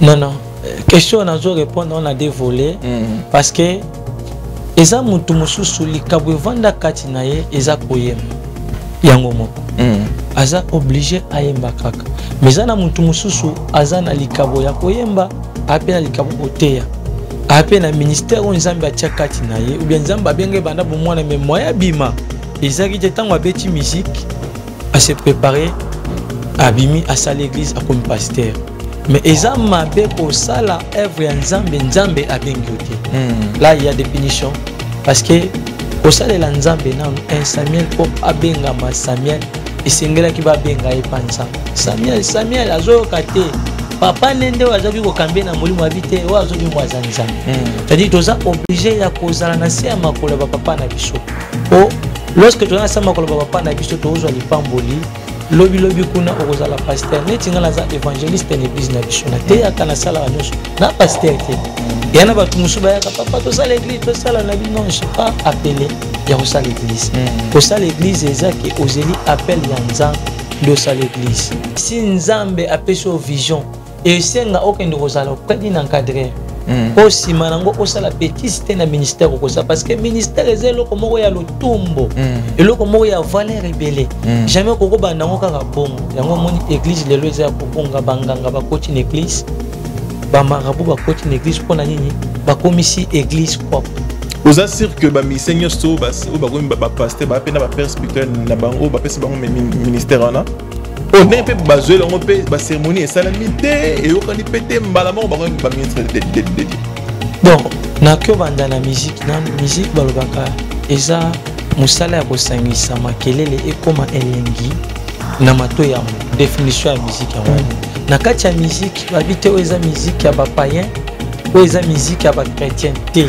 Non, non. Question, on a dû répondre, on a des volets. Parce que, eza mutu mususu likabo vanda kati na ye eza koyemba. Yango moko. Aza obligé ayemba kaka. Mais eza na mutu mususu aza na likabo ya koyemba, ape na likabo oteya. Ape na ministère on nzambe atia kati na ye, ou bien nzambe abenge banda bomwana mais moya bima. Eza ki tango abeti musique à se préparer abimi à sa l'église à comme pasteur. Mais eza mabe ko sala œuvre ya nzambe abengi ote. Là il y a des punitions parce que au sala la nzambe na un Samuel pour abenga ma Samuel esengela ki ba benga epanza. Samuel azo kate papa nende wazabi ko kambe na molimo habite wa azo bi mwazanza. C'est-à-dire toza obligé ya kozala na se ya makolo ba papa na biso. O lorsque tu as ça makolo ba papa na biso to ozwa lipamboli lobi kuna okozala pasteur netinga na za évangéliste na église na biso na te ya kana sala nyonso na pasteur te yana batu musuba ya papa to sala église to sala na bi non je suis pas appelé ya ko sala église ko sala église ezaki ozeli appel ya nzambe do sala église si nzambe apeso vision et senga okende kozala okadi na encadrer aussi manango osala bêtise na ministère okosa parce que ministère ezelo komoko ya lotumbo eloko moko ya valeur rebelle jamais koko bandango kaka bongo yango moni église lelo eza kokonga banganga bakoti na église bamarabu bakoti na église pona nini bakomisi église propre. Vous assurez que ba miseigneur so ba pasteur ba pena ba père spirituel na bango ba pesa bango ministère ana on est un peu basé là on peut ba cérémonie et salamité et on peut péter mbalamo ba ministre de bon na ko banda na musique balobaka eza musala ya kosangisa makelele ekoma elengi na mato ya définition ya musique ya wana na kati ya musique babite eza musique ya ba païen ou eza musique ya ba chrétien te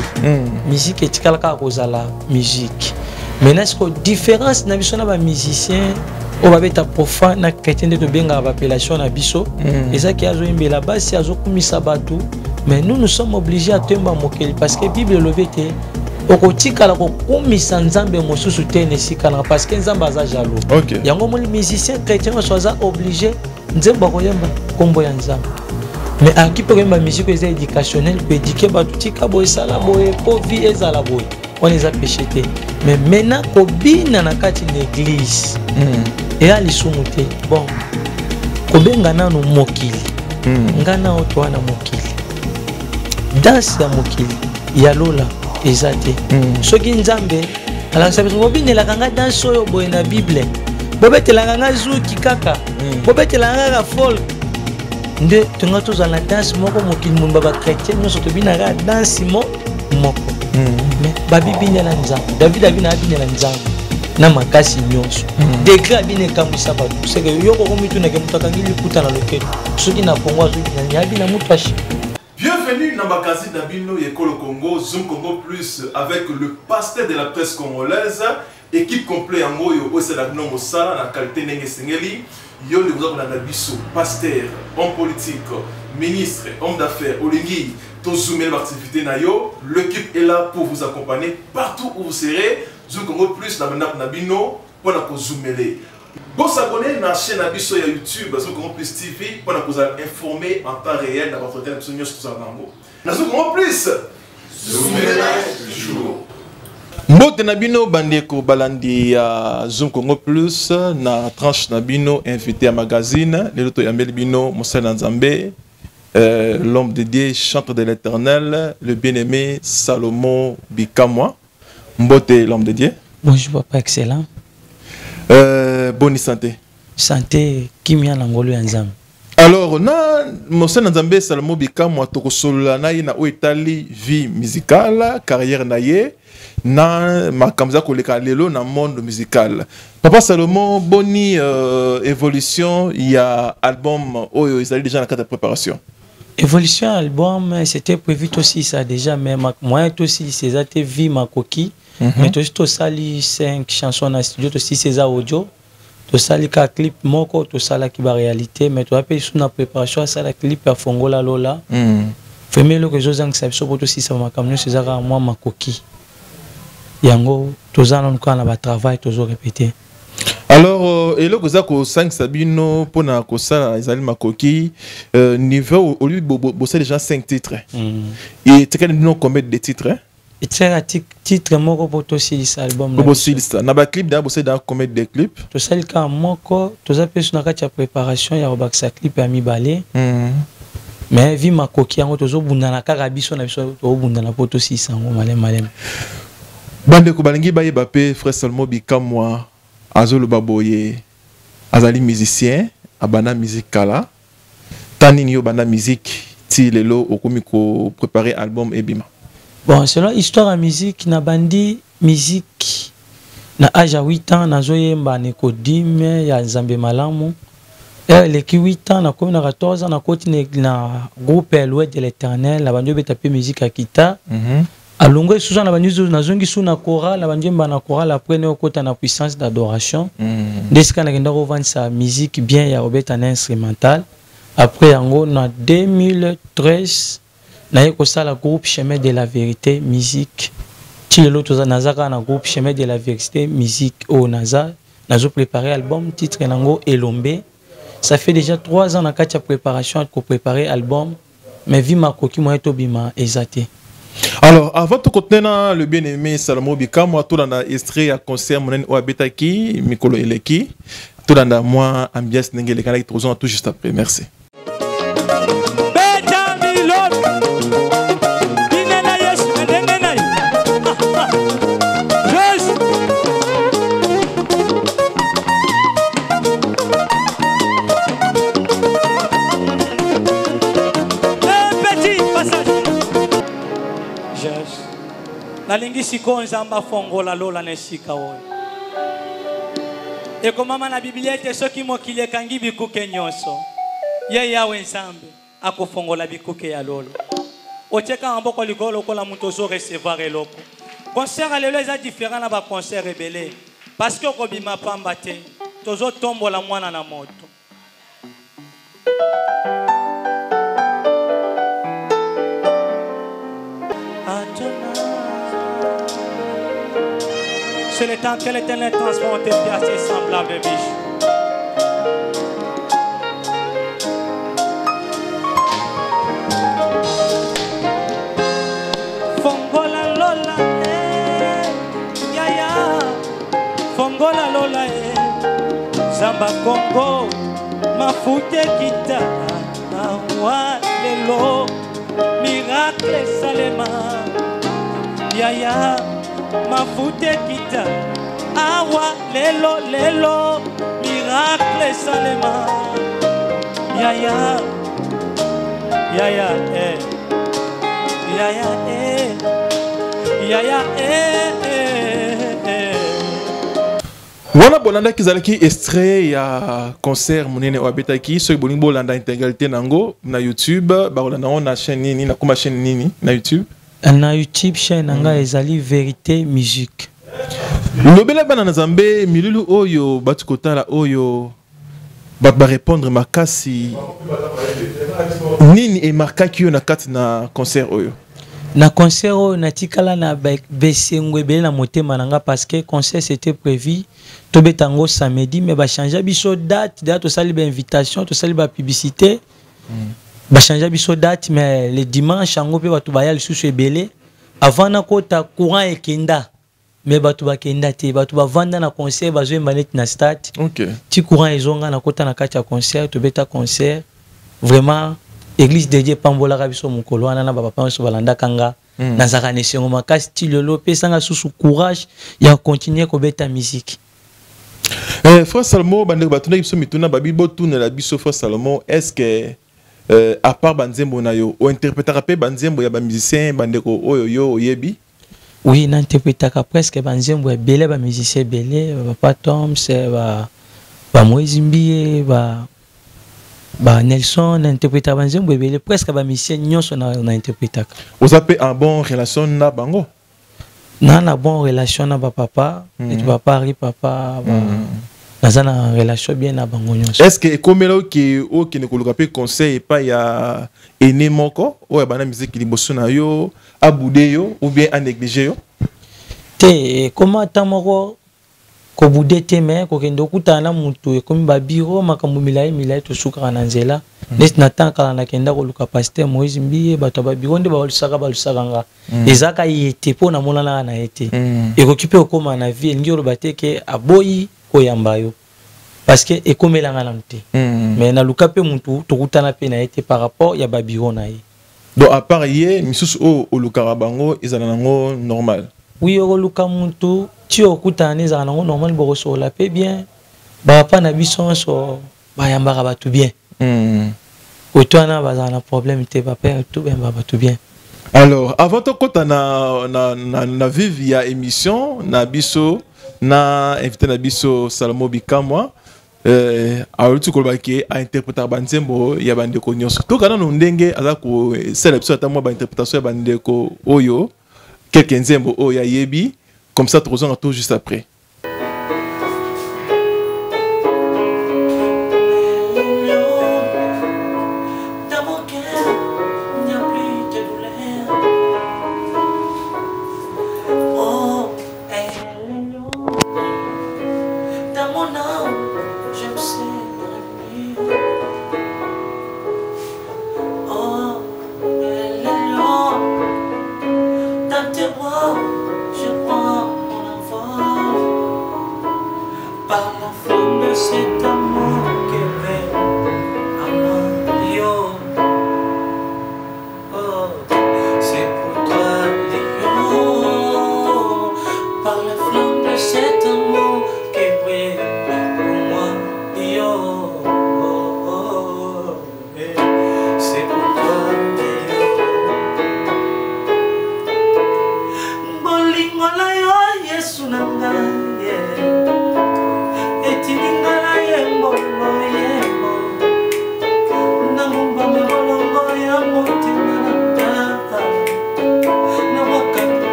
musique etikala ka kozala musique maintenant ce que différence na biso na ba musicien o babeta profane na chrétien de benga ba appellation na biso eza ki azo imbela basi azo kumisa batu mais nous sommes obligés à temba mokeli parce que Bible lobete okotikala ko kumisa nzambe mosusu te nesikana parce que nzambe aza jaloux. Yango moli musicien chrétien soza obligé nzemba koyemba kombo ya nzambe. Mais à qui peut yemba musique eza éducationnelle peut éduquer batu tika boy sala boy po vie ezala boy. On les a péché te. Mais maintenant ko bina na kati l'église. Et ali sumuté. Bon. Ko benga nanu mokili. Ngana oto wana mokili. Danse ya mokili ya lola ezate soki nzambe ala sabe bobine la kanga danse oyo boye na bible bobetela kanga zuki kaka bobetela kanga folk nde tonga tozala na danse moko mokili mumba ba chrétien nyonso tobina ka danse moko mais babibine la nzambe David abina abine la nzambe na makasi nyonso degré abine kambisa ba c'est que yoko komitu na ke mutakangi likuta na loketo soki na Congo azuki na abina mutashi. Bienvenue dans ma casine d'Abino Yekolo Congo, Zoom Congo Plus avec le pasteur de la presse congolaise, équipe complète en Moyo, Osedabino Mosala, la qualité Nenge Sengeli, Yon de vous Nabiso, pasteur, homme politique, ministre, homme d'affaires, Olingi, Tozoumé l'activité Nayo, l'équipe est là pour vous accompagner partout où vous serez, Zoom Congo Plus, la Manap Nabino, pour la Zoomer. Bon s'abonner à la chaîne Abisso et YouTube, Zoom Congo Plus TV, pour vous informer en temps réel dans votre télévision sur tout ça. Zoom Congo Plus, Zoomer toujours. Mbote Nabino Bandeko Balandi à Zoom Congo Plus, na tranche Nabino invité à magazine, les autres Yambel Bino, Moussa Nzambe, l'homme dédié, chanteur de l'éternel, le bien-aimé Salomon Bikamwa. Mbote l'homme dédié. Bonjour papa, excellent. Bonne santé. Santé, kimia nangolo ya nzambe. Alors, na Moussa Nzambe Salomon Bikamwa tokosolola na ye na Itali vie musicale, carrière na ye, na makamza koleka lelo na monde musical. Papa Salomon, boni évolution, il y a album oyo ils allaient déjà en cadre de préparation. Évolution album, c'était prévu aussi ça déjà, mais moi aussi c'est vie ma coquille. Mais tout ça, 5 chansons dans le studio, aussi c'est audio. Tout ça, les clip moko, tout ça qui va réalité. Mais tu as payé sur la préparation, ça la clip à Fongola Lola. Fais-moi le que je vous en sais, aussi ça m'a camion, c'est ça moi ma coquille. Yango, tout ça on a travail toujours répété. Alors, et là, vous avez 5 Sabino pour na kosa ezali makoki niveau au lieu de bosser déjà 5 titres. Et tu as combien de titres? Et tu as titre moko pour aussi cet album. Pour aussi ça. Na ba clip da bosser dans combien de clips? To sali ka moko, to za pesu na kati ya préparation ya obakisa clip ya mibale. Mais vi makoki yango tozo bunda na kaka biso na biso to bunda na poto 600 malem. Bande ko balingi ba yeba pe frère Salmo bikamwa azolo baboye azali musicien abana musique kala tanini yo bana musique ti lelo okomi ko préparer album ebima. Bon, selon histoire à musique na bandi musique na âge à 8 ans na zoyemba Nikodime ya Nzambe Malamu. Les 8 ans na komi na 14 ans na koti na groupe L'Ouest de l'Éternel la bandi beta pe musique à kita. Alongo Susan na bandizo na zongi suna chorale la bandiemba na chorale après ne okota na puissance d'adoration. Deska na kenda ko sa musique bien ya obeta na instrumental. Après yango na 2013 na yeko sala groupe Chemin de la Vérité musique. Ti lelo toza nazaka na groupe Chemin de la Vérité musique au naza nazo préparer album titre nango Elombe. Ça fait déjà 3 ans na katia préparation pour préparer album mais vi makoki mo eto bima ezate. Alors, avant de continuer le bien-aimé Salmo Bikamwa, tout dans l'extrait à concert mon ou abetaki Mikolo Eleki, tout dans moi ambiance n'engele kana qui tout juste après. Merci. Nalingi siko nzamba fongola lola nesika oyo. Ekomama na Biblia ete soki mokili ekangi bikuke nyonso. Ye yawe nzambe akofongola bikuke ya lola. Oteka amboko likolo kola muto zo recevoir eloko. Concert alelo eza différent na ba concert rebele parce que okobima pamba te tozo tombola mwana na moto. C'est le temps que l'Éternel transforme tes pièces semblables de biches. Fongola lola yaya Fongola lola Zamba Congo Mafute kita Awa lelo Miracle salema Yaya Mafute kita awa lelo miracle salema yaya Wana bolanda kizalaki extrait ya concert munene wabetaki so bolingo bolanda intégralité nango na YouTube bolanda na chaîne nini na kuma chaîne nini na YouTube. Na YouTube chaîne nanga ezali Vérité Musique. Lobela bana na Nzambe milulu oyo batukotala oyo ba répondre makasi nini e marquaki yo na kati na concert oyo. Na concert oyo natikala na besengwe bele na motema nanga parce que concert c'était prévu to betango samedi mais ba changer biso date to sali ba invitation to sali ba publicité. Ba changer biso date mais le dimanche ango pe batu ba ya lisusu ebele avant na kota courant ekenda mais batu ba kenda te batu ba vanda na concert ba zo mbanet na stade. OK. Ti courant ezonga na kota na kati ya concert to beta concert vraiment église de Dieu pambola ka biso mukolo wana na baba panso balanda kanga na zaka nesengo makasi ti lelo pe sanga susu courage ya continuer ko beta musique. Frère Salmo bande batuna biso mituna babibo tuna la biso Frère Salmo est-ce que à part banzembo na yo o interprétera pe banzembo ya ba musicien bandeko oyo yo oyebi? Oui, n'interprétera presque banzembo ya belé ba musicien belé ba Tom c'est ba Moïse Mbie ba Nelson interprétera banzembo belé presque ba musicien nyonso na interprétaka. Vous avez en bonne relation na bango? Na bonne relation na ba papa et papa ri papa na relation bien na bango nyonso. Est-ce que comme là que o qui ne koluka pe conseil pas ya ene moko o bana musique liboso na yo aboude yo ou bien a négliger yo? Te comment tamoko ko budete me ko kendo kutana mutu e komi ba biro makambo milai to suka na nzela nest nataka na kenda ko luka pasteur Moïse Mbiye bato ba biro nde ba lusaka nga ezaka yete po na monana na yete e ko kipe ko ma na vie ngiro bateke aboyi ko yamba yo parce que e komelanga na mte mais na luka pe mutu to kutana pe na yete par rapport ya ba biro na ye. Donc à part hier misus o luka bango ezana nango normal. Oui, au luka mutu ti okutana ezana nango normal boko so la pe bien ba pa na biso so ba yamba ba tout bien. Otwana bazana problème te ba père tout bien ba tout bien. Alors avant to kota na vive ya émission na biso na invité na biso Salomo Bikamwa alors tu kolbaki a interpréter banzembo ya bandeko nyonso to kana no ndenge aza ko sala biso ata mo ba interprétation ya bandeko oyo quelques nzembo oyo ya yebi comme ça tu rejoins tout juste après.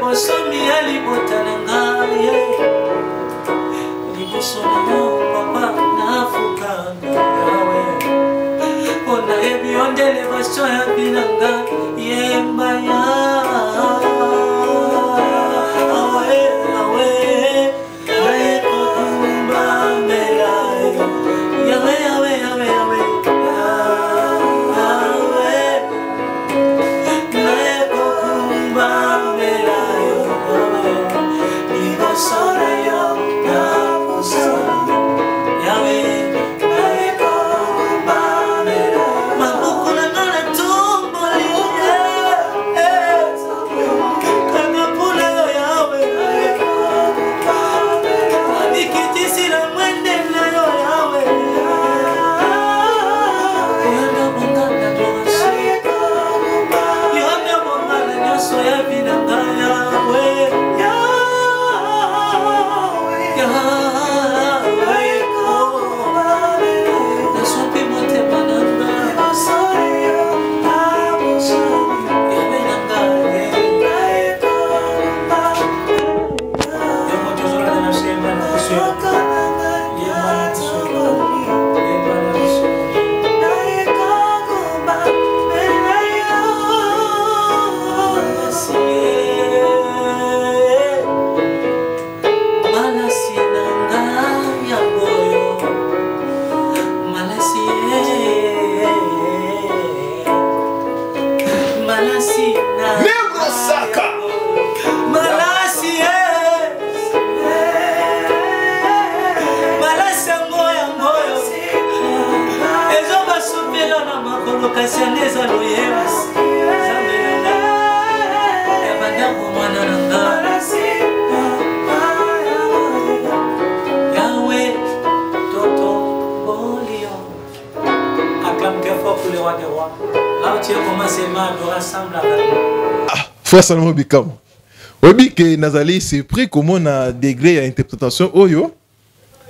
Bosomi ali botananga ye dévotion ya binanga yemba ya awe awe awe kokumba mela yawe yawe yawe yawe awe nae kokumba mela ibo sore yo na posore yawe Frère Salomon Bikam. Obi que Nazali c'est pris comme on a degré à interprétation oyo.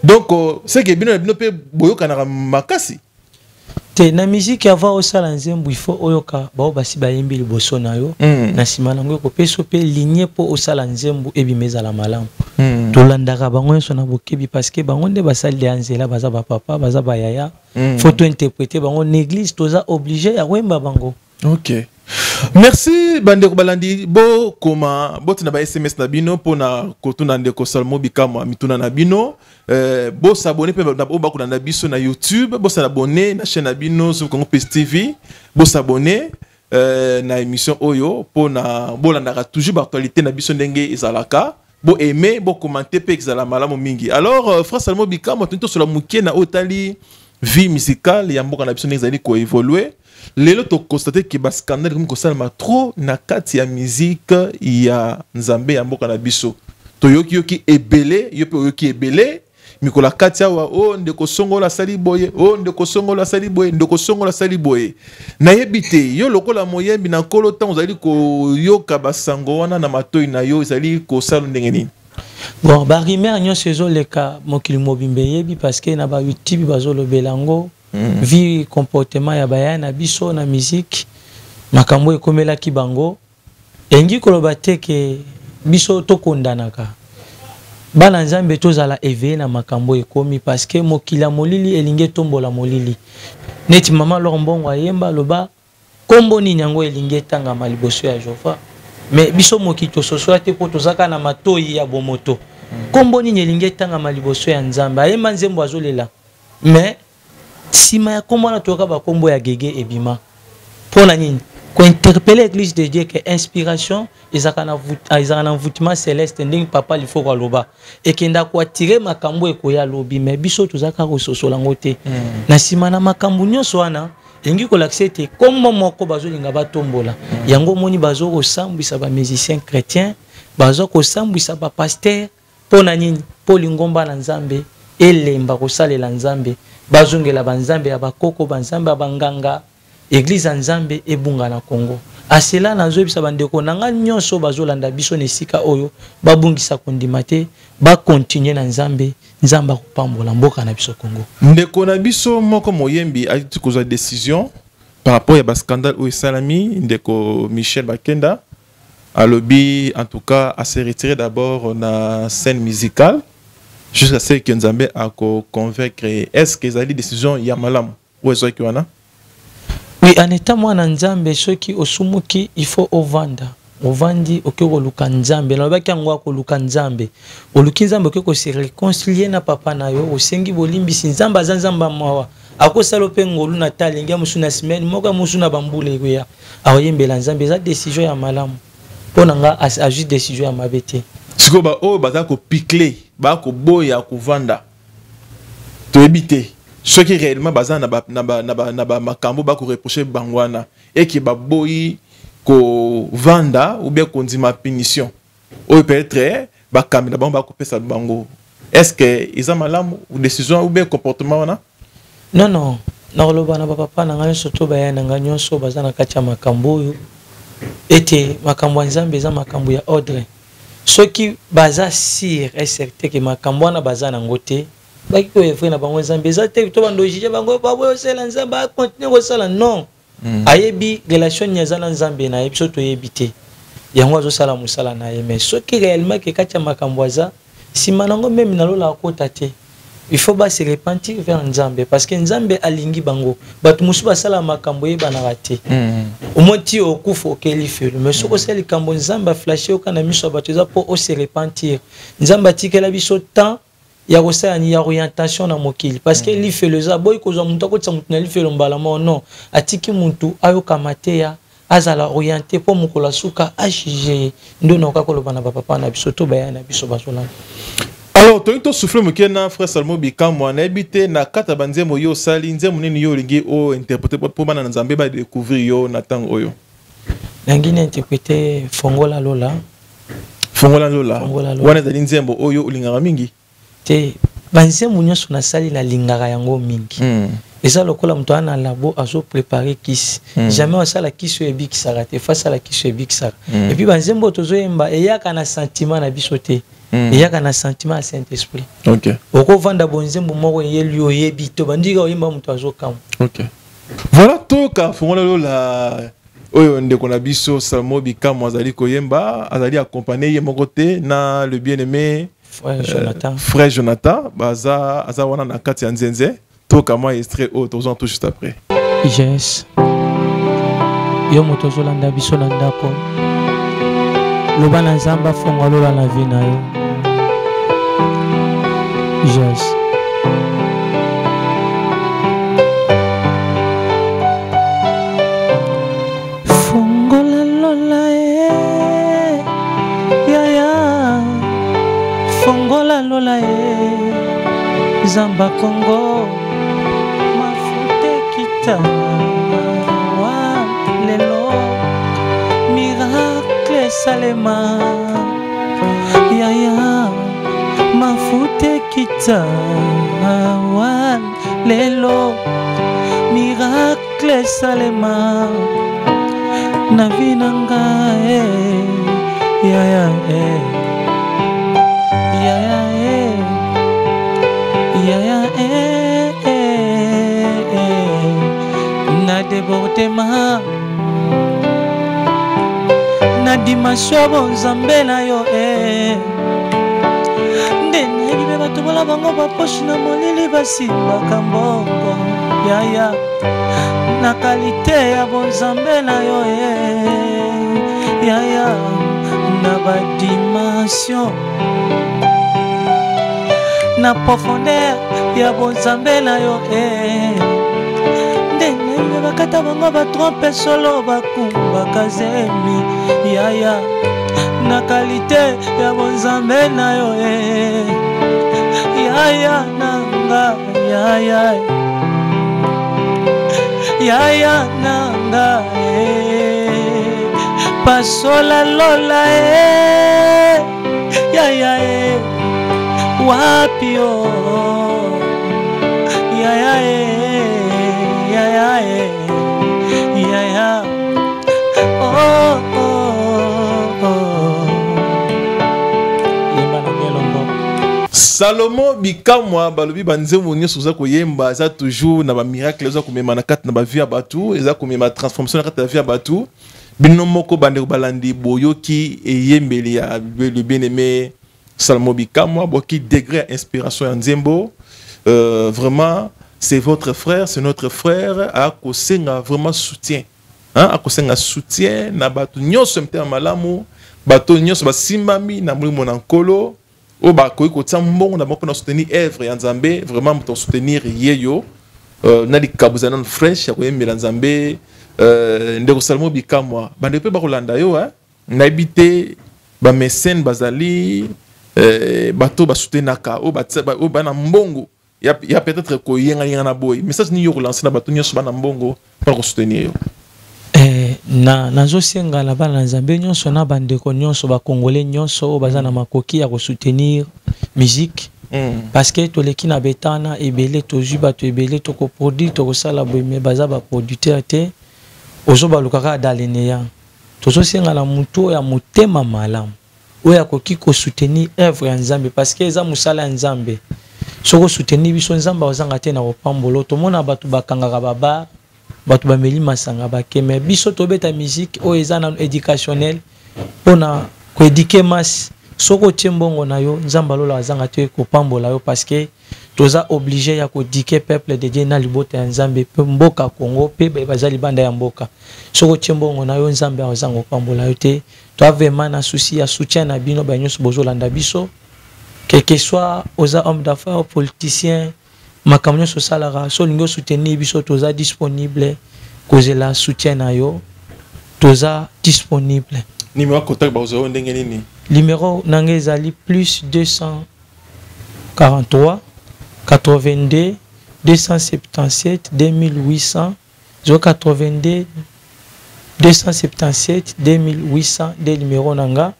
Donc c'est que bien bien peut boyo kana makasi. Te na musique avant au sala nzembo il faut oyoka ba basi ba yembi liboso na yo na simana ngo ko peso pe ligne po au sala nzembo ebimeza la malamu. To landaka bango so na bokebi parce que bango nde basali de anzela baza ba papa baza ba yaya. Faut to interpréter bango l'église toza obligé ya wemba bango. OK. Merci Bandeko Balandi bo koma botina ba SMS na bino pona kotuna ndeko Salomon Bikam mituna na bino bo s'abonner pe na ba kuna na biso na YouTube bo s'abonner na chaîne na bino sur Congo PS TV bo s'abonner na émission oyo pona bolandaka toujours ba actualité na biso ndenge ezalaka bo aimer bo commenter pe ezala malamu mingi. Alors Frère Salomon Bikam tonto sur la mukie na otali vie musicale ya mboka na biso ndenge ezali ko évoluer. Lelo to constater que bas scandale comme ça trop na kati ya musique ya nzambe ya mboka na biso to yoki ebele yoki ebele mikola kati ya o ndeko songola sali boye o ndeko songola sali boye ndeko songola sali boye na yebite yo lokola moyembi na kolo temps zali ko yoka basango wana na matoi na yo zali ko sala ndenge nini. Bon ba rimer nyo saison le ka mokili mobimbe yebi parce que na ba YouTube bazolo belango vie comportement ya baya na biso na musique makambo ekomela ki bango engi koloba te ke biso to kondanaka bana nzambe tozala eve na makambo ekomi parce que mokila molili elinge tombola molili neti mama lombongo ayemba loba kombo ni nyango elinge tanga maliboso ya Jova mais biso mokito soso te po tozaka na matoi ya bomoto kombo ni elinge tanga maliboso ya nzambe ayemba nzembo azolela mais sima ya kombo na toka ba kombo ya gege ebima pona nini ko interpeller l'église de Dieu que inspiration ezaka na envoûtement céleste nding papa il faut loba et kenda ko attirer makambo ekoya lobi mais biso tozaka ko sosola ngote na sima na makambo nyonso wana engi ko l'accepter kombo moko bazolinga batombola yango moni bazo ko sambwisa ba musicien chrétien bazo ko sambwisa ba pasteur pona nini poli ngomba na nzambe elemba ko salela nzambe bazongela banzambe ya bakoko banzambe ya banganga église nzambe ebunga na Congo asela na nzobisa bandeko nanga nyonso bazolanda biso nesika oyo babungisa kondima te ba continuer na nzambe nzamba kopambola mboka na biso Congo ndeko na biso moko moyembi a tu koza décision par rapport à ba scandale au salami ndeko Michel Bakenda alobi en tout cas à se retirer d'abord na scène musicale jusqu'à ce que Nzambe a convaincre est-ce que les décisions ya malam ou est-ce que wana Oui, en étant moi en Nzambe, ceux qui osumuki, il faut au vanda. Au vandi, au que luka Nzambe. Là, baki angwa ko luka Nzambe. Au luki Nzambe ko se réconcilier na papa na yo. Au sengi bolimbi si Nzamba zanzamba mawa. Ako salope ngolu na tali ngia musu na semaine, moka musu na bambule kuya. Awoyembe la Nzambe za décision ya malamu. Pona nga a juste décision ya mabete. Siko ba o baza ko piquer, ba ko boya ko vanda. To éviter. Ce qui réellement basé na ba makambo ba ko reprocher bangwana et qui ba boyi ko vanda ou bien ko ndima punition. Ou peut-être ba kamina ba ko pesa bango. Est-ce que ils ont malamu ou décision ou bien comportement na? Non non, na loba na papa na ngani soto ba ya na nganyo so bazana kacha makambo yo. Ete makambo Nzambe za makambo ya ordre. Ceux qui baza sir est certain que makambo na bazana ngote. Baki ko efre na bango Nzambe za te to bando jije bango ba bo sela Nzambe a continuer ko sala non. Ayebi relation nya na Nzambe na yebi soto yebite. Yango zo sala musala na ye mais ceux qui réellement ke kacha makambo za si manango même na lola akota te. Il faut pas se repentir vers Nzambe parce que Nzambe alingi bango. Batu musu ba sala makambo ye bana raté. Omoti okufo okeli felo mais soko seli kambo Nzambe flasher okana miso batu za po o se repentir. Nzambe tikela biso temps ya kosa ni ya orientation na mokili parce que li felo za boy ko zo muntu ko tsa muntu na li felo mbala mo non atiki muntu ayo kamate ya azala orienté pour mukola suka ajije ndo na okakoloba na papa na biso to bayana biso basola. Alors, tu as soufflé mon frère Salmo Bikam, moi, n'habité na kata banzemo yo sali, nzemo nini yo lingi o interpréter pour mana Nzambe ba découvrir yo natang oyo. Nangi interpréter Fongola Lola. Fongola Lola. Wana za nzembo oyo ulingara mingi. Te banzemo nyoso na sali na lingara yango mingi. Eza lokola mtu ana labo azo préparer kiss. Jamais on sala kiss e bik sarate face à la kiss e bik sar. Et puis banzembo tozo yemba e yaka na sentiment na bisote. Il y a un sentiment à Saint-Esprit. Ok. Oko vanda bonzembo moko yelio yebito bandika oyemba mutu azokam. Ok. Voilà tout ka fongola la oyo ndeko na biso Salmo Bikam azali koyemba azali accompagné moko te na le bien-aimé frère Jonathan. Frère Jonathan baza wana na kati ya nzenze to kama extrait au tozon tout juste après. Yes. Yo moto zolanda biso na ndako. Loba na Nzamba fongola la vie na yo. Yes. Fongola lola ya ya. Fongola lola Zamba Congo mafute kita wa lelo miracle salema ya ya mafute kita wa lelo miracle salema na vinanga ya ya ya ya ya ya na débordement na dimension bonzambe na yo ndene bibe bato bola bango baposhi na molili basimbaka mbongo yaya na kalite ya bonzambe na yo yaya na badimension na profondeur ya bonzambe na yo ndene bakata bango batrompe solo bakumbaka zemi yaya na kalite ya bonzambe na yo yaya nanga yaya yaya nanga pasola lola yaya wapio yaya yaya yaya oh oh oh yemba na melongo Salmo Bikam balobi banzemo nyoso za koyemba za toujours na ba miracle za komema na kati na ba vie ya batu eza komema transformation na kati ya vie ya batu bino moko bande balandi boyoki eyembeli ya le bien-aimé Salmo Bikam boki degré inspiration ya nzembo vraiment c'est votre frère, c'est notre frère, à kosenga vraiment soutien. Hein, à kosenga soutien, na batu nyonso mte malamu, batu nyonso basimbami na mulimo na nkolo, o ba koyi ko tsambongo na moko na soutenir œuvre ya Nzambe, vraiment pour soutenir yeyo, na di kabuzana fresh ya koyembela Nzambe, ndeko Salmo Bikamwa, bande pe ba kolanda yo, hein, na habité ba mécène bazali, bato ba soutenaka, o ba na mbongo. Il y a peut-être que y a un boy, mais ça c'est ni relancer na bato nyonso ba na mbongo pour soutenir yo. Nazo senga la bana Nzambe nyonso na bandeko nyonso ba congolais nyonso baza na makoki ya ko soutenir musique parce que to leki na betana ebele to juba to ebele to ko produit to ko sala boyme baza ba producteur te ozo ba lukaka daleneya tozo senga la muto ya motema malamu oya koki ko soutenir œuvre ya Nzambe parce que eza musala ya Nzambe soko soutenir biso Nzambe ozanga te na kopambolo to mona bato bakangaka baba bato bameli masanga bakeme biso tobeta musique o eza na éducationnel pona ko éduquer mas soko tiembongo na yo Nzamba lola azanga te ko pambola yo parce que toza obligé ya ko éduquer peuple de Dieu na libota ya Nzambe pe mboka Congo pe bazali banda ya mboka soko tiembongo na yo Nzamba azanga ko pambola yo te to vraiment na souci ya soutien na bino ba nyonso bozolanda biso quel que soit aux hommes d'affaires politiciens makamyo sosalara so lingo soutenir biso toza disponible cause la soutien na yo toza disponible. Numéro contact bazo ndenge nini? Numéro nange ezali plus 243 82 277 2800 082 277 2800 de numéro nanga.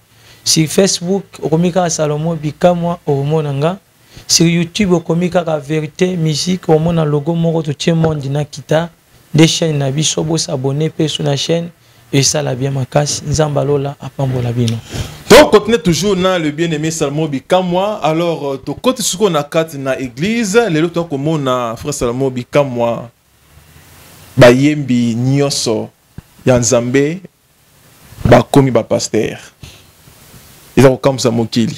Sur Facebook okomika Salomon Bikamwa omonanga. Sur YouTube okomika ka Vérité Musique omona logo moko to tie monde na kita des chaînes na biso bo s'abonner pe sur la chaîne et ça la bien makasi Nzamba lola apambola bino. Donc continuez toujours na le bien-aimé Salomon Bikamwa. Alors to côté suko na kati na église lelo to komona frère Salomon Bikamwa bayembi nyonso ya Nzambe bakomi ba pasteur. Ils ont comme ça mokili.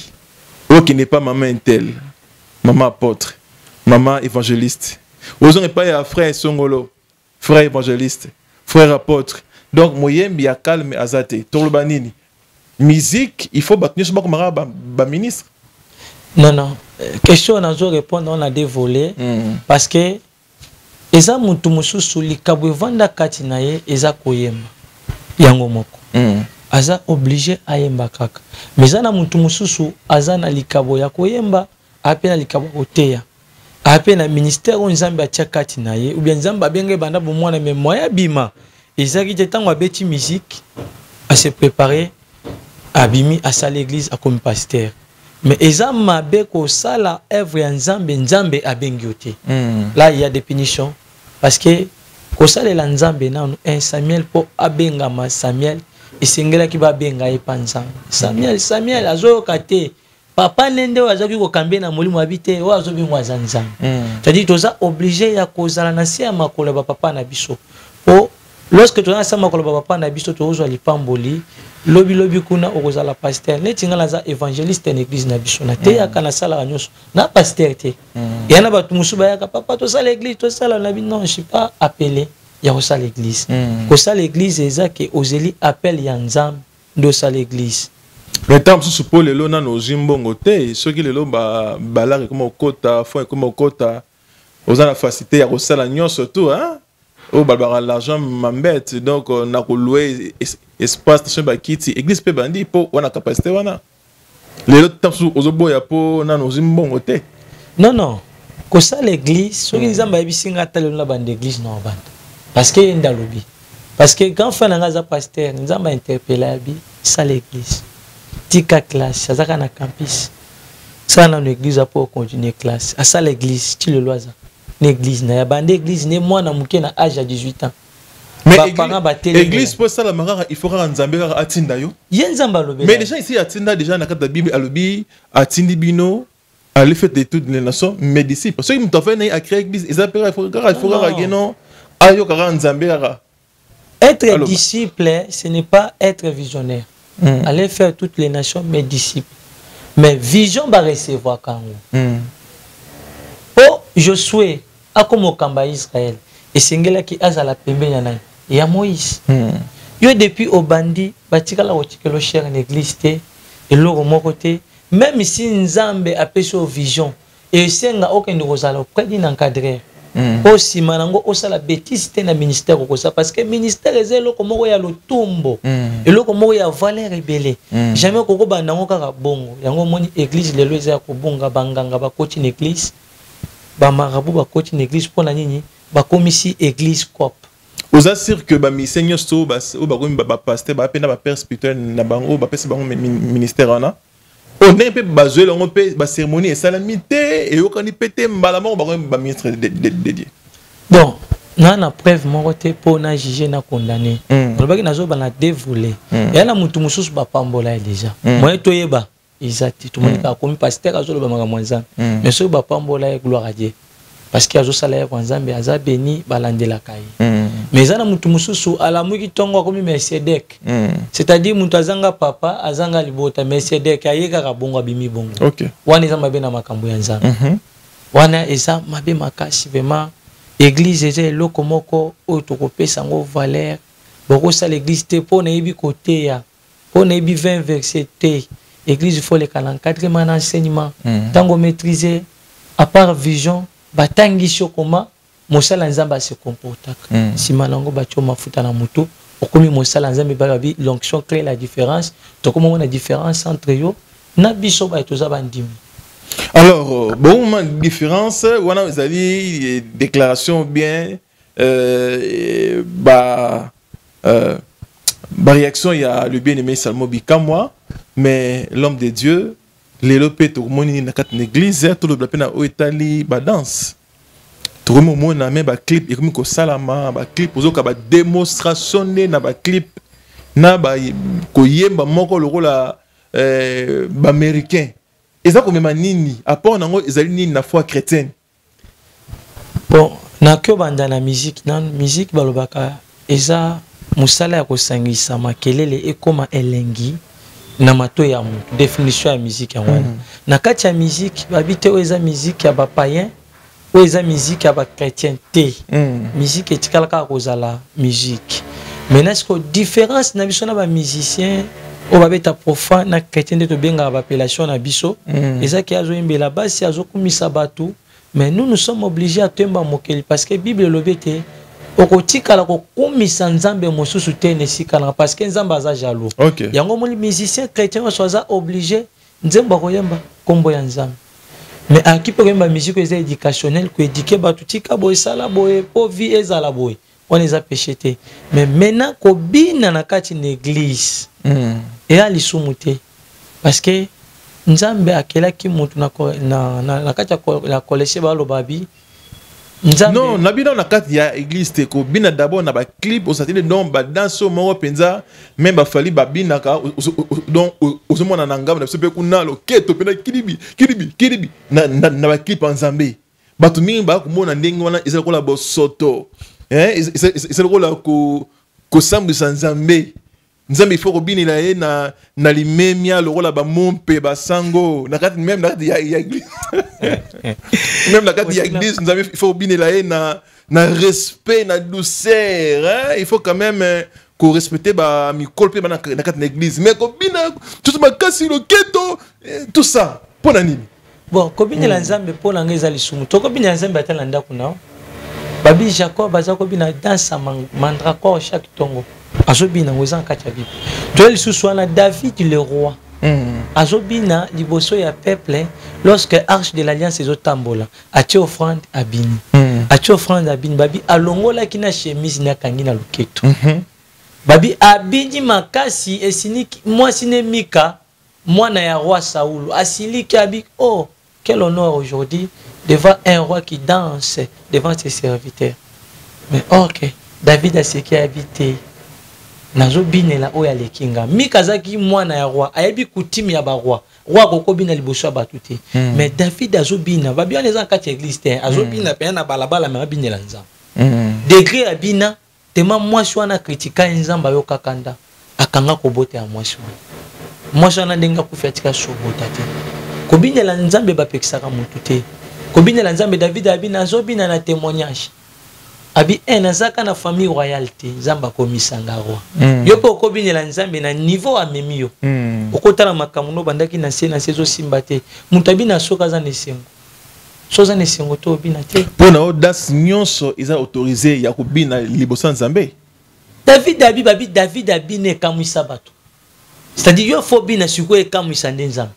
Oh qui n'est pas maman intel, maman apôtre, maman évangéliste. Osons n'est pas frère Songolo, frère évangéliste, frère apôtre. Donc moyembi ya calme azate. Torlobanini. Musique, il faut battre sur ba ministre. Non. Question on a répondre on a des volets parce que eza mutu mususu likabwe vanda kati na ye eza koyema yango moko. Aza obligé à yemba kaka. Mais zana mutu mususu aza na likabo ya koyemba ape na likabo oteya. Ape na ministère on Nzambe atia kati na ye ou bien Nzambe abenge banda bomwana mais moya bima. Ezaki te tango abeti musique à se préparer abimi à sa l'église à comme pasteur. Mais eza mabe ko sala œuvre ya Nzambe abengi ote. Là il y a des punitions parce que ko sala la Nzambe na 1 Samuel po abenga ma Samuel isengela ki ba benga epanza Samuel azoyoka te papa nende azoki ko kambe na molimo habite o azobi ngwaza Nzambe c'est-à-dire toza obligé ya kozala na sia makolo ba papa na biso o lorsque toza na sia makolo ba papa na biso tozwa lipamboli lobi kuna okozala pasteur netinga na za évangéliste na église na biso na te yakana sala nyonso na pasteur te yana batu musuba yaka papa to sala église to sala na bi non je suis pas appelé ya kosa l'église. Kosa l'église eza ke ozeli appel ya Nzambe ndo sa l'église. Mais tant que pour le lona no zimbongo te ceux qui le lo ba balare comme okota fo comme okota ozana facilité ya kosa la nyon surtout hein o balbara l'argent m'embête donc na ko louer espace station ba kiti église pe bandi po wana capacité wana le lo tant ozobo ya po na no zimbongo te. Non kosa l'église soki Nzambe abisinga talo na bande église na bande. Parce que ndalobi parce que quand fana za pasteur Nzamba interpeller abi ça l'église tika classe azaka na campus ça na l'église pour continuer classe à ça l'église tu le loisa l'église na ya bande église ne moi na muke na âge à 18 ans mais l'église pour ça la mara il faut rendre Nzambe atinda yo Nzamba lobi mais déjà ici atinda déjà na kata Bible alobi atindi bino à l'effet de toutes les nations mes disciples ceux qui m'ont fait à créer l'église ils appellent il faut non. Être disciple, ce n'est pas être visionnaire. Aller faire toutes les nations, mes disciples. Mais vision va recevoir quand même. Oh, Josué, akomokamba Israël esengelaki azala pembeni na ya Moïse. Yo depuis obandi batikala kotikelo cher en église te eloko moko te, même si Nzambe apesi vision et senga okende kozala auprès d'un encadreur aussi manango osala bêtise te na ministère kosa parce que ministère ezelo komoko ya lotumbo eloko moko ya valeur ebele jamais koko bandango kaka bongo yango moni église lelo eza ko bonga banganga ba coach na église ba marabu ba coach na église pona nini ba komisi église cop. Vous assurez que mi seigneur sto ba pasteur ba pena ba père spirituel na bango ba pesa bango ministère ana on est un peu basé on peut ba cérémonie et salamité et okani pété mbalama ba ministre dédié. Bon na preuve moko te po na juger na condamner on ba ki nazo ba na dévoiler et na mutu mususu ba pambola déjà moi toyeba exact tout monde ka komi pasteur azo ba maka mwanza mais so ba pambola gloire à Dieu parce que azo sala kwa Nzambe aza béni balandela kai mais zana mutu mususu ala muki tongo komi Mercedek c'est-à-dire mutu azanga papa azanga libota Mercedek ayeka ka bongo bimi bongo OK wana eza mabe na makambo ya Nzambe wana eza mabe makasi vraiment église eza eloko moko oyo tokopesa ngo valeur boko sa l'église te po na yebi côté ya po na yebi 20 verset te église faut le 44e enseignement tango maîtriser à part vision batangi shokoma mosala Nzamba se comportaka simanango batyo mafuta na mutu okomi mosala Nzambe babi l'onction crée la différence tokoma na différence entre yo na biso ba toza bandimi. Alors bon différence wana ezali déclaration bien ba réaction il y a le bien-aimé Salmo Bikamwa mais l'homme de Dieu lelo pe to moni na kat l'église to le blapena o etali ba danse to mo na me ba clip e ko salama ba clip ozoka ba démonstration na ba clip na ba ko yemba moko lokola ba américain eza ko mema nini apport nango ezali nini na foi chrétienne. Bon na ko banda na musique balobaka eza musala ya ko sangisa makelele ekoma elengi na mato ya mutu définition ya musique ya wana na kati ya musique babite o eza musique ya ba païen o eza musique ya ba chrétien te musique etikala ka kozala musique mais est-ce que différence na biso na ba musicien o babeta profane na chrétien de to benga ba appellation na biso eza ki azo imbela basi azo kumisa batu mais nous sommes obligés à temba mokeli parce que bible lobete okotikala ko kumisa Nzambe mosusu te nesikala parce que Nzambe aza jaloux. OK. Yango moli musicien chrétien soza obligé Nzemba koyemba kombo ya Nzambe. Mais akipe koyemba musique eza éducationnel ko éduquer batu tika boy sala boy po vie ezala boy. On les a péché te. Mais maintenant ko bina na kati na église. Et ali sumute parce que Nzambe akela ki mutu na kati ya kolese ba lobabi Nzambe. Non, nabina na kati ya église te ko bina d'abord na ba clip osatile donc ba danse moko penza même ba fali ba bina ka donc osomona na ngamba na sepe kuna lo keto pena kiribi na ba clip en Nzambe batu mingi ba komona ndenge wana ezala kola bo soto ezala kola ko sambisa Nzambe Nzambe faut robini la na limemia lokola ba mompe ba sango na kati même na kati ya église même na kati ya église Nzambe il faut robini la na respect na douceur il faut quand même ko respecter ba mikolpe na kati na église mais ko bina tout ma kasi lo keto tout ça pona nini bon ko bina la Nzambe pona ngeza lisumu to ko bina Nzambe atala ndako na babi Jacob bazako bina dansa mandrako chaque tongo azobina ngozan kati ya Bible to lisusu wana David le roi azobina liboso ya peuple lorsque arche de l'alliance ezotambola atie offrande abini atie offrande abini babi alongola kina chemise na kangi na loketo babi abini makasi esiniki mwasi ne Mika mwana ya roi Saoul asiliki abi oh quel honneur aujourd'hui devant un roi qui danse devant ses serviteurs mais OK David a ce qui a habité nazo binela oya lekinga Mika zaki mwana ya roi ayebi kutimi ya ba roi koko bina liboso ba tuté mais David azo bina ba bien les en kati église te azo bina pe na balabala mais binela Nzambe degré abina tema mwasi wana kritika Nzambe yo kakanda akanga ko bote ya mwasi wana ndenga kufatika sobota te ko binela Nzambe ba pekisaka mutu te kobinela nzambe David abina azobina na témoignage abi nazaka na famille royalité nzamba komisanga roi yo po kobinela nzambe na niveau amemi yo okotala makamuno bandaki na sezo simbate mutabina soka za nesengo soza nesengo to bina te pona audace nyonso isa autorisé ya kobina libosa nzambe David abine kamwisa bato c'est-à-dire yo faut bina siko e kamwisa nzambe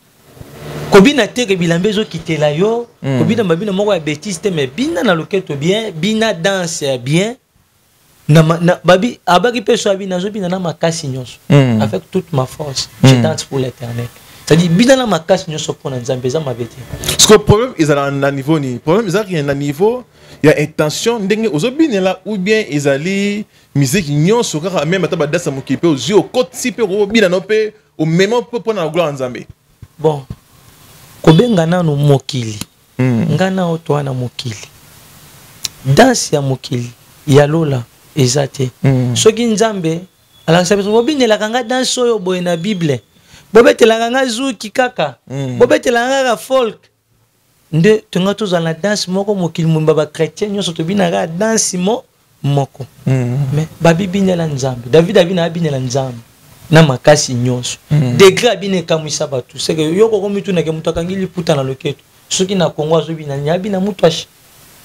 kobina teke bilambe zo kitela yo kobina mabina moko ya bêtise te mais bina na loketo bien bina danse bien na babi abaki peso abina zo bina na makasi nyonso avec toute ma force je danse pour l'éternel c'est-à-dire bina na makasi nyonso pona nzambe za mabete parce que problème ils ont na niveau ni problème ils ont na niveau il y a intention ndenge ozobine là ou bien ezali musique nyonso kaka même ata badasa mokipe ozi okoti pe robina no pe au même pona na gloire nzambe bon kobenga nanu mokili ngana oto wana mokili danse ya mokili ya lola ezate soki nzambe alakisa biso bobinelaka nga danse oyo boye na bible bobetelaka nga zuki kaka bobetelaka nga folk nde tonga tozala na danse moko mokili mumba bakretien nyonso tobinaka danse moko mais babibinela nzambe David abina abinela nzambe na makasi nyonso degré abine kamwisa bato c'est que yoko komitu na ke mutu akangili puta na loketo soki na Kongo azobina nyabi na mutu ashi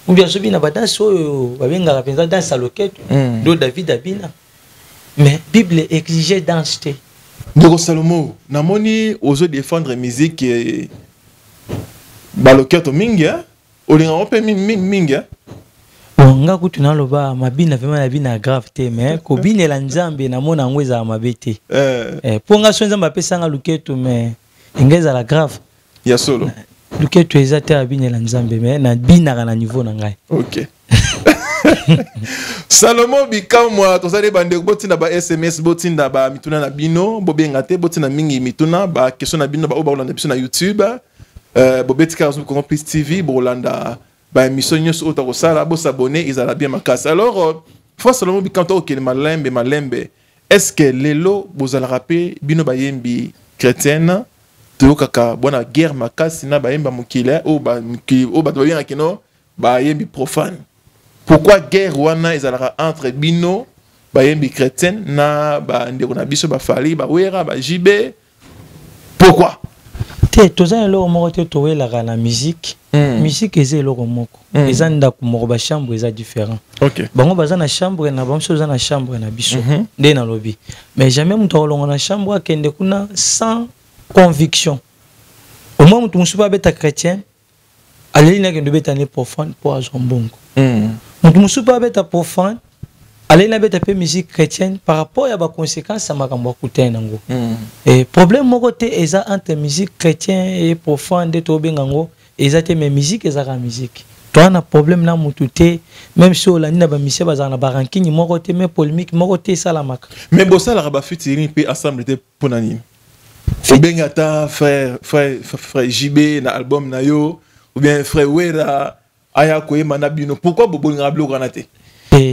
ou bien azobina badanse oyo babengaka penza danse à loketo do David abina mais Bible exigeait danse te Ndeko Salomo namoni ozo défendre musique baloketo mingi olinga ope mingi nga kutu naloba mabina vraiment na bina grave te mais ko binela nzambe na mona ngweza mabete ponga so nzambe apesanga luketo mais ingeza la grave ya solo luketo ezate abinela nzambe mais na bina na niveau na ngai OK Salomo bikamwa tozali bande botinda ba SMS botinda ba mituna na bino bobenga te botinda mingi mituna ba question na bino ba obalanda biso na YouTube bobetika zo Congo Plus TV bolanda ba émission nyonso auto kosala bo s'abonner ils ala bien makasi alors fois Salomo bikanto okele malembe est-ce que lelo bozala rapper bino ba yembi chrétienne to kaka bona guerre makasi na ba yemba mukile o ba bien kino ba yembi profane pourquoi guerre wana ezalaka entre bino ba yembi chrétienne na ba ndeko na biso ba fali ba wera ba jibe pourquoi te toza lo moko te towela na musique musique eze lo moko eza ndako moko ba chambre eza différent OK bango baza na chambre na bamso baza na chambre na biso nde na lobby mais jamais mutu olonga na chambre akende kuna sans conviction au moins mutu musuba beta chrétien aleli na kende beta ne profane pour azombongo mutu musuba beta profane aleli na beta pe musique chrétienne par rapport à ba conséquences à makambo akutena ngo et problème moko te eza entre musique chrétien et profane de to bengango eza te mais musique eza ka musique toi na problème na mutu te même si olani na ba mise baza na ba ranking moko te mais polémique moko te salamaka mais bossa la ba fitiri pe ensemble te ponani obenga ta frère JB na album na yo ou bien frère Wera aya ko yema bino pourquoi bobolinga bloka na te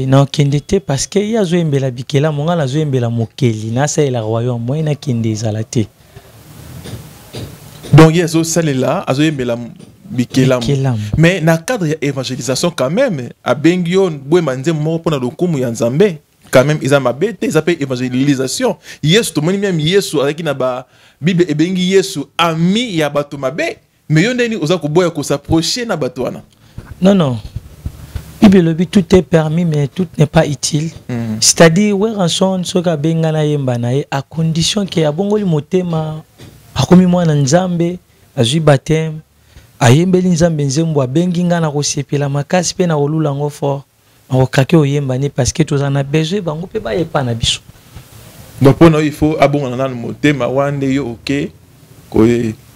non kende parce que ya zo embela bikela monga la zo embela mokeli na sa ela royaume moi na kende zalate donc ya zo salela azo embela bikela mais na cadre ya évangélisation quand même abengio boye manze moko pona lokumu ya nzambe quand même ils ont mabete ils appellent évangélisation yesu to moni même yesu avec na ba bible ebengi yesu ami ya bato mabe mais yo ndeni oza koboya ko s'approcher na bato wana non Bible le but tout est permis mais tout n'est pas utile c'est-à-dire ouais rançon soka benga na yemba na ye à condition que abongoli motema akomi mwana nzambe azwi baptême ayembeli nzambe nzembo abengi nga na kosepela makasi pe na kolula ngo fort okake oyemba ne parce que tous en a besoin bango pe ba yepa na biso donc pour nous il faut abongana na motema wande yo OK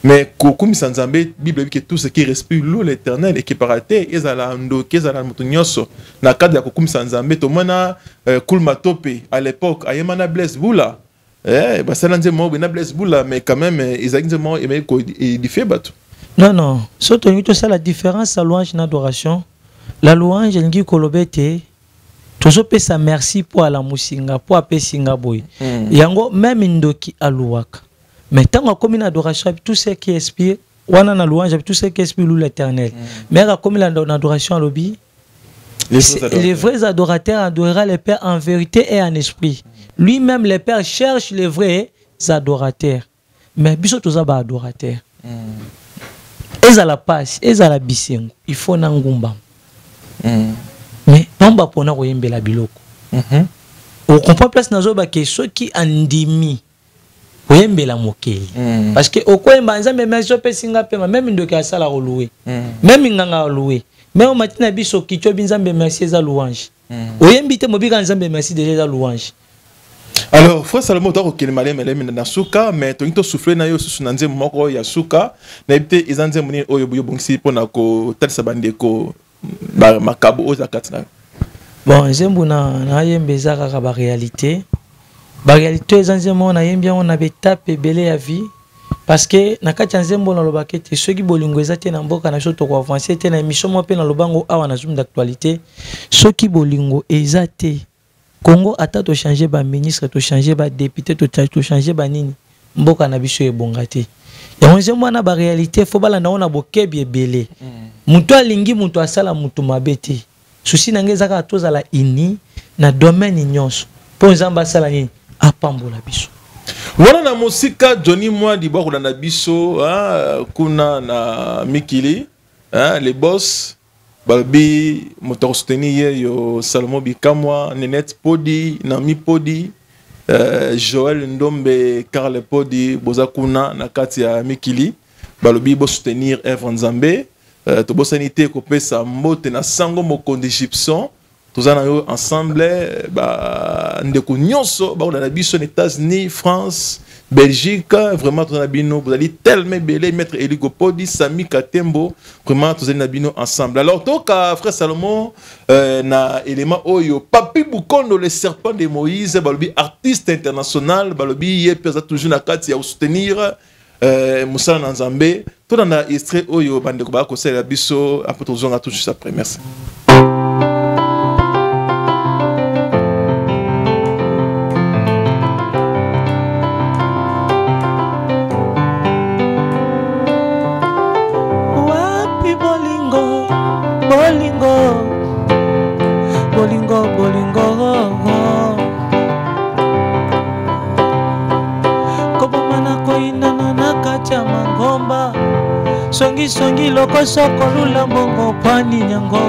mais kokumisa nzambe Bible dit que tout ce qui respire l'eau l'éternel et qui paraté ezala ndoki ezala mutu nyonso na cadre ya kokumisa nzambe to mona Kulma Tope à l'époque ayemana Blaise Bula basala nzemo na Blaise Bula mais quand même exactement et ko édifier bato non surtout to ça la différence à louange et adoration la louange ngi kolobete toujours pesa merci pour la musinga pour apesinga boy yango même ndoki aluwaka mais tant qu'on a adoration tout ce qui expire wana na louange tout ce qu'esprit loue l'Éternel. Mais comme la adoration à l'obi, les vrais adorateurs adorera le Père en vérité et en esprit. Lui-même, le Père cherche les vrais adorateurs. Mais biso tous aba adorateurs. Eza la passe, eza la bisengo. Il faut nangumba. Mais tomba pona koyembe la biloko. On comprend place nazoba que ceux qui andimi koyembe la mokeli. Parce que au koyemba nzambe meso pesinga pema même ndoka sala louer. Même nganga louer. Mais au matin biso kicho binzambe merci eza louange. Oyembi te mobika nzambe merci déjà eza louange. Alors, frère Salomon, tu as reconnu na suka, mais tu as soufflé na yo sous nanze moko ya suka, na ibite izanze muni oyo buyo bongsi pona ko talisa bandeko ba makabo oza katina. Bon, nzembo na yembe za kaka ba réalité. Ba réalité izanze mo na yembi on a betape belé ya vie parce que na kati nzembo na lobake te soki bolingo ezate na mboka na soto ko avancer te na émission mo pe na lobango awa na zoom d'actualité soki bolingo ezate Congo ata to changer ba ministre to changer ba député to changer ba nini mboka na biso ebongate ya onze mwana ba réalité fo bala na ona bokebi ebele muto alingi muto asala muto mabete susi nangeza ka toza la ini na domaine nyonso po nzamba sala nini apambola biso wana na musika Johnny Mwadi bwa kuna na biso kuna na Mikili les boss Balbi moto soutenir yo Salomon Bikamwa Nenette Podi Nami Podi Joël Ndombe Karl Podi Bozakuna na kati ya Mikili Balbi bo soutenir Eve Nzambe to bo sanité ko pesa mbote na sango mokonde Gibson tozana yo ensemble ba ndeko nyonso ba na biso aux États-Unis France Belgique, vraiment, vous allez tellement belé, maître Eligo Podi, Sami Katembo, vraiment, vous allez ensemble. Alors, donc, frère Salomon, na élément Oyo, Papi Bukondo, le serpent de Moïse, balobi artiste international, balobi yé pesa toujours na kati ya soutenir Moussa Nanzambe, tout dans la extrait Oyo, bande ko ba ko sala biso, après tout zonga tout juste après. Merci. Songi loko soko lula mbongo pani nyango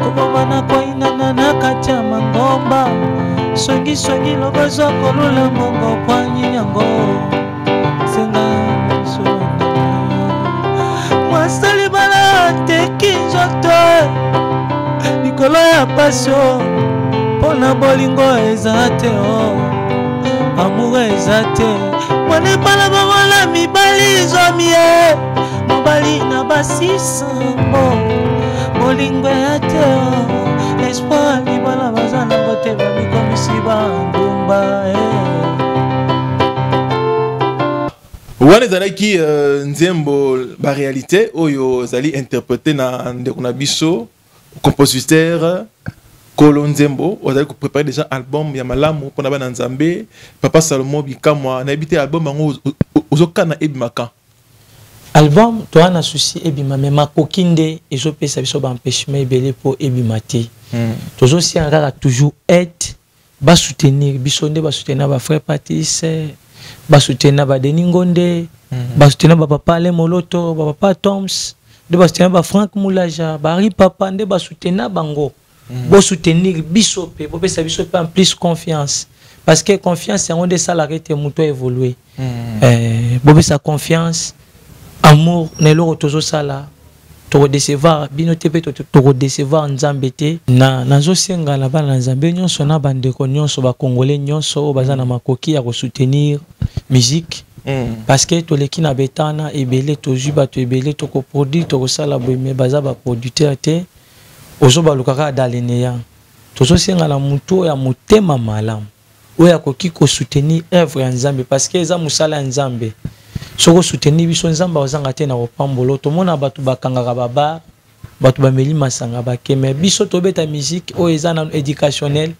Kubomana kwa inana na kacha mangomba Songi loko soko lula mbongo pani nyango Senga suanda Mwasali bala teki njoto Nikolo ya pasyo Pona bolingo ezate Amour ezate Mwane pala bagola mibali zomie Mobali na basisambo Molingwe ate Espoir libala bazana ngote Bami komisi bandumba Wane zalaki nzembo ba réalité Oyo zali interprété na ndeko na biso Compositeur Kolo Nzembo, vous allez préparer déjà un album ya malamu pour na Nzambe, Papa Salomon Bikamwa, na habité album bango ozokana ebimaka. Album toi na souci ebima mais makokinde ezo pesa biso ba empêchement ebele pour ebimate. Tozo si ngaka toujours aide, ba soutenir biso nde ba soutenir ba frère Patrice, ba soutenir ba Denis Ngonde, ba soutenir ba papa Le Moloto, ba papa Toms, de ba soutenir ba Frank Moulaja, ba Ri papa nde ba soutenir bango. Bo soutenir bisope, bo pesa bisope en plus confiance parce que confiance c'est on de salarié te muto évoluer. Bo pesa confiance, amour nelo tozo sala to décevoir bino te peto to décevoir Nzambe te na nazo senga la bana Nzambe nyonso na bandeko nyonso ba congolais nyonso bazana makoki ya ko soutenir musique parce que to leki na betana ebele to juba to ebele to ko produire to ko sala boime baza ba producteur te ozoba lukaka dalineya tozo senga la muto ya motema malamu oya koki ko soutenir œuvre ya Nzambe parce que eza musala ya Nzambe soko soutenir biso Nzambe ozanga te na kopambolo to mona batu bakangaka baba batu bameli masanga bakeme biso to beta musique o eza na éducationnel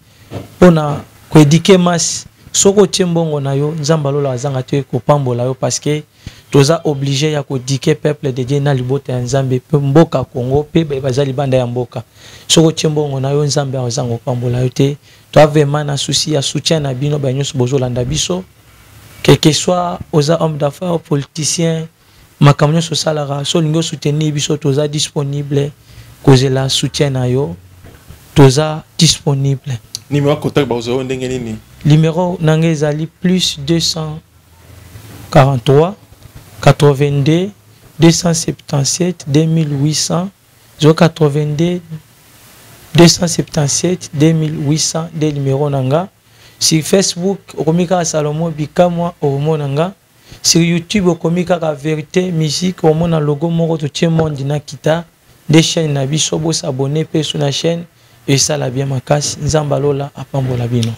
pona ko éduquer masse soko tiembongo na yo nzamba lola azanga te ko pambola yo parce que toza obligé ya ko dike peuple de Dieu na libota ya nzambe pe mboka Congo pe bazali banda ya mboka soko tiembongo na yo nzambe azanga ko pambola yo te to vraiment na souci ya soutien na bino ba nyos bozolanda biso quel que soit aux hommes d'affaires politiciens makamyo sosalara so lingo soutenir biso toza disponible cause la soutien na yo toza disponible. Numéro contact bazo ndenge nini? Numéro nange ezali plus 243 82 277 2800 082 277 2800 de numéro nanga. Sur Facebook okomika Salomon Bikamwa omonanga. Sur YouTube okomika ka Vérité Musique omona logo moko to tie monde na kita des chaînes na biso bo s'abonner pe sur la chaîne et ça la bien makasi nzamba lola apambola bino.